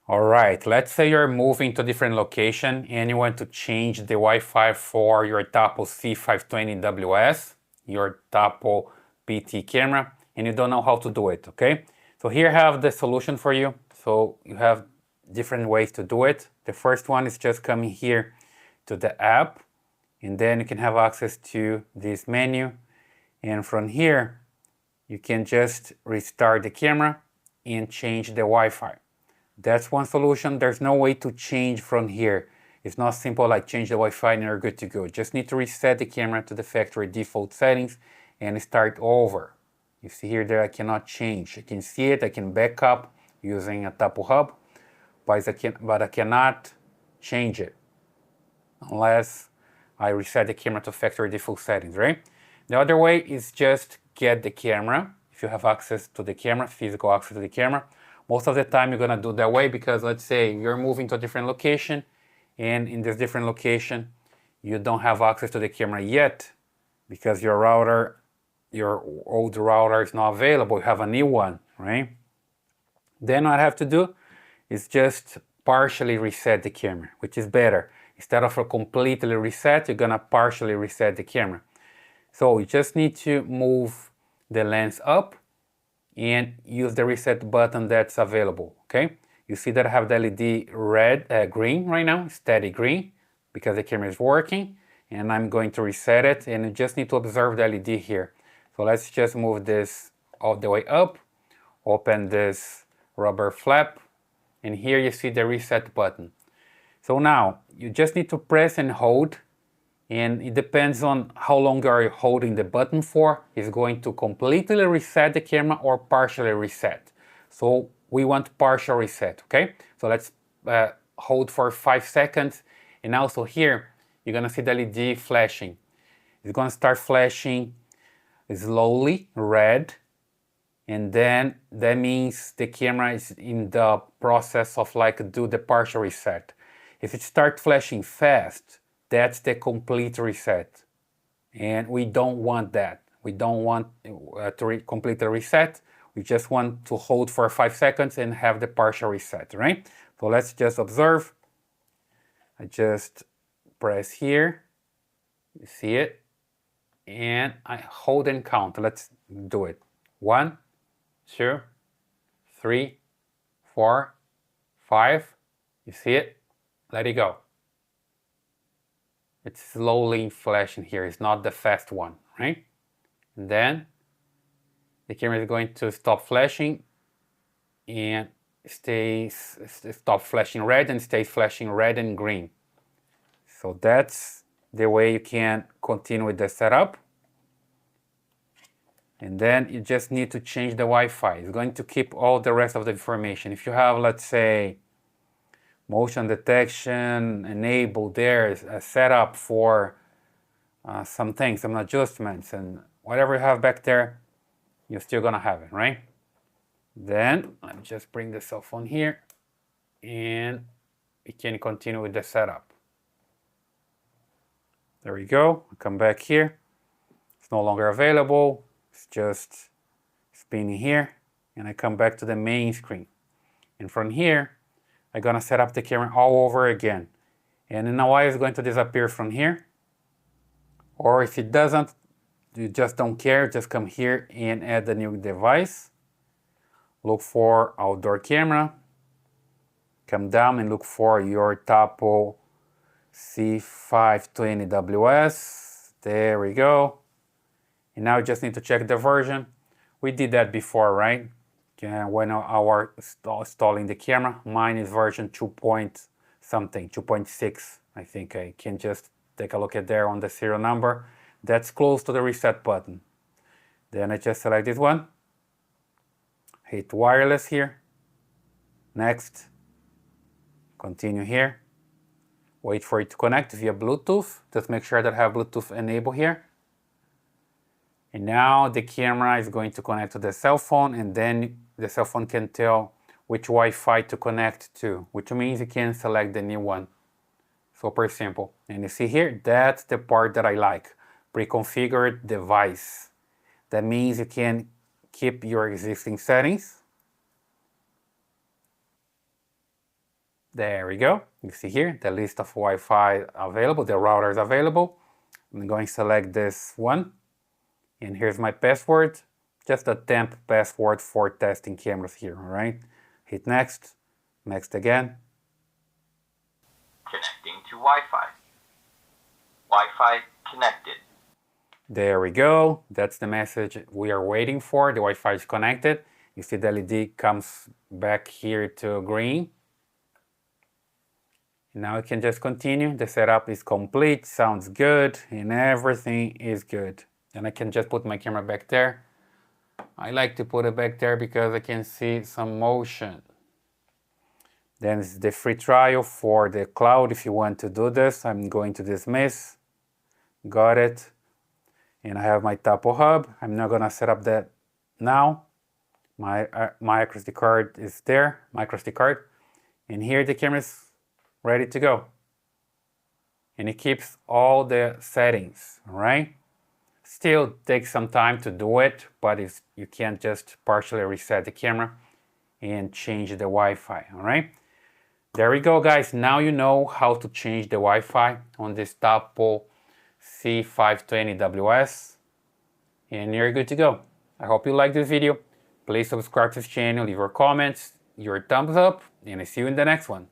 All right, let's say you're moving to a different location and you want to change the Wi-Fi for your Tapo C520WS, your Tapo PT camera, and you don't know how to do it, okay? So here I have the solution for you. So you have different ways to do it. The first one is just coming here to the app, and then you can have access to this menu. And from here, you can just restart the camera and change the Wi-Fi. That's one solution. There's no way to change from here. It's not simple like change the Wi-Fi and you're good to go. Just need to reset the camera to the factory default settings and start over. You see here that I cannot change. I can see it, I can back up using a Tapo Hub, but I cannot change it unless I reset the camera to factory default settings, right? The other way is just get the camera. If you have access to the camera, physical access to the camera, most of the time you're gonna do that way because let's say you're moving to a different location and in this different location you don't have access to the camera yet because your router, your old router is not available, you have a new one, right? Then what I have to do is just partially reset the camera, which is better. Instead of a completely reset, you're gonna partially reset the camera. So you just need to move the lens up and use the reset button that's available, okay? You see that I have the LED green right now, steady green, because the camera is working, and I'm going to reset it, and you just need to observe the LED here. So let's just move this all the way up, open this rubber flap, and here you see the reset button. So now, you just need to press and hold, and it depends on how long are you holding the button for. It's going to completely reset the camera or partially reset. So we want partial reset, okay? So let's hold for 5 seconds, and also here you're gonna see the LED flashing. It's gonna start flashing slowly red, and then that means the camera is in the process of like do the partial reset. If it starts flashing fast, that's the complete reset, and we don't want that. We don't want to completely reset. We just want to hold for 5 seconds and have the partial reset, right? So let's just observe. I just press here, you see it, and I hold and count. Let's do it. 1, 2, 3, 4, 5. You see it? Let it go. It's slowly flashing here. It's not the fast one, right? And then the camera is going to stop flashing and stop flashing red and stays flashing red and green. So that's the way you can continue with the setup. And then you just need to change the Wi-Fi. It's going to keep all the rest of the information. If you have, let's say, motion detection enabled there, a setup for some things, some adjustments, and whatever you have back there, you're still gonna have it, right? Then let me just bring the cell phone here and we can continue with the setup. There we go. I'll come back here. It's no longer available. It's just spinning here, and I come back to the main screen. And from here, I'm gonna set up the camera all over again. And in a while it's going to disappear from here. Or if it doesn't, you just don't care, just come here and add a new device. Look for outdoor camera. Come down and look for your Tapo C520WS. There we go. And now you just need to check the version. We did that before, right? When I was installing the camera, mine is version 2.6. I think I can just take a look at there on the serial number. That's close to the reset button. Then I just select this one, hit wireless here, next, continue here, wait for it to connect via Bluetooth. Just make sure that I have Bluetooth enabled here. And now the camera is going to connect to the cell phone, and then the cell phone can tell which Wi-Fi to connect to, which means you can select the new one. Super simple. And you see here, that's the part that I like. Preconfigured device. That means you can keep your existing settings. There we go. You see here the list of Wi-Fi available, the routers available. I'm going to select this one. And here's my password. Just a temp password for testing cameras here, all right? Hit next, next again. Connecting to Wi-Fi. Wi-Fi connected. There we go. That's the message we are waiting for. The Wi-Fi is connected. You see the LED comes back here to green. Now we can just continue. The setup is complete, sounds good, and everything is good. And I can just put my camera back there. I like to put it back there because I can see some motion. Then it's the free trial for the cloud if you want to do this. I'm going to dismiss. Got it. And I have my Tapo hub. I'm not gonna set up that now. My microSD card is there, microSD card. And here the camera is ready to go. And it keeps all the settings, all right? Still takes some time to do it, but you can't just partially reset the camera and change the Wi-Fi, all right? There we go, guys. Now you know how to change the Wi-Fi on this Tapo C520WS, and you're good to go. I hope you like this video. Please subscribe to this channel, leave your comments, your thumbs up, and I see you in the next one.